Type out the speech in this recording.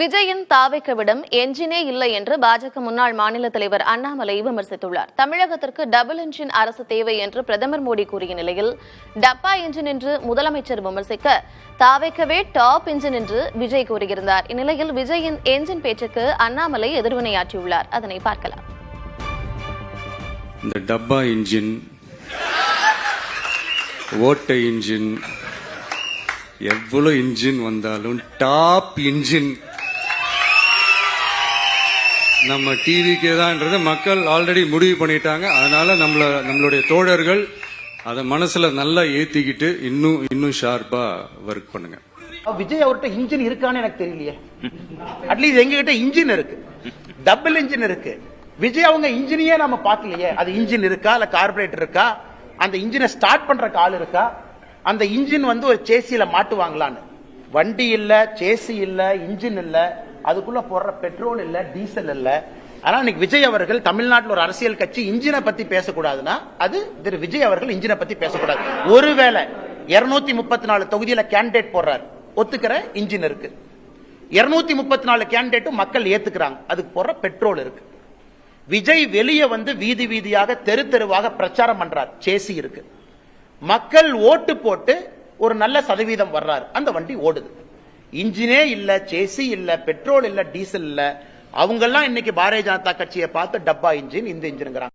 விஜயின் தாவேக்கவிடம் என்ஜினே இல்லை என்று பாஜக முன்னாள் மாநில தலைவர் அண்ணாமலை விமர்சித்துள்ளார். தமிழகத்திற்கு டபுள் என்ஜின் அரசு தேவை என்று பிரதமர் மோடி கூறிய நிலையில் டப்பா என்ஜின் என்று முதலமைச்சர் விமர்சிக்க தாவேக்கவே டாப் என்ஜின் என்று விஜய் கூறியிருந்தார். இந்நிலையில் விஜயின் என்ஜின் பேச்சுக்கு அண்ணாமலை எதிர்வினையாற்றியுள்ளார். அதனை பார்க்கலாம். இந்த டப்பா இன்ஜின், ஓட்ட இன்ஜின், எவ்வளவு இன்ஜின் வந்தாலும் டாப் இன்ஜின் நம்ம டிவிக்கே தான்ன்றது மக்கள் ஆல்ரெடி முடிவு பண்ணிட்டாங்க. அதனால நம்மளுடைய தோழர்கள் அதை மனசுல நல்லா ஏத்திக்கிட்டு இன்னும் ஷார்ப்பா ஒர்க் பண்ணுங்க. விஜய் அவர்கிட்ட இன்ஜின் இருக்கான்னு எனக்கு தெரியலையே. அட்லீஸ்ட் எங்க கிட்ட இன்ஜின் இருக்கு, டபுள் இன்ஜின் இருக்கு. விஜய் அவங்க இன்ஜினையே நம்ம பார்க்கலையே. அது இன்ஜின் இருக்கா, இல்ல கார்பரேட்டர் இருக்கா, அந்த இன்ஜினை ஸ்டார்ட் பண்ற ஆள் இருக்கா, அந்த இன்ஜின் ஒரு சேசியில மாட்டுவாங்களான்னு. வண்டி இல்ல, சேசி இல்ல, இன்ஜின் இல்ல, அதுக்குள்ள போடுற பெட்ரோல் இல்ல, டீசல் இல்ல. ஆனா இன்னைக்கு விஜய் அவர்கள் தமிழ்நாட்டில் ஒரு அரசியல் கட்சி இன்ஜினை பத்தி பேசக்கூடாதுன்னா அது திரு விஜய் அவர்கள் இன்ஜினை பத்தி பேசக்கூடாது. ஒருவேளை 234 தொகுதியில கேண்டிடேட் போடுறாரு, ஒத்துக்கிற இன்ஜின் இருக்கு. 234 கேண்டிடேட்டும் மக்கள் ஏத்துக்கிறாங்க, அதுக்கு போடுற பெட்ரோல் இருக்கு. விஜய் வெளியே வீதி வீதியாக தெரு தெருவாக பிரச்சாரம் பண்றார், சேசி இருக்கு. மக்கள் ஓட்டு போட்டு ஒரு நல்ல சதவீதம் வர்றாரு, அந்த வண்டி ஓடுது. இன்ஜினே இல்ல, சேசி இல்ல, பெட்ரோல் இல்ல, டீசல் இல்ல. அவங்க எல்லாம் இன்னைக்கு பாரதிய ஜனதா கட்சியை பார்த்து டப்பா இன்ஜின், இந்த இன்ஜின்ங்கிறாங்க.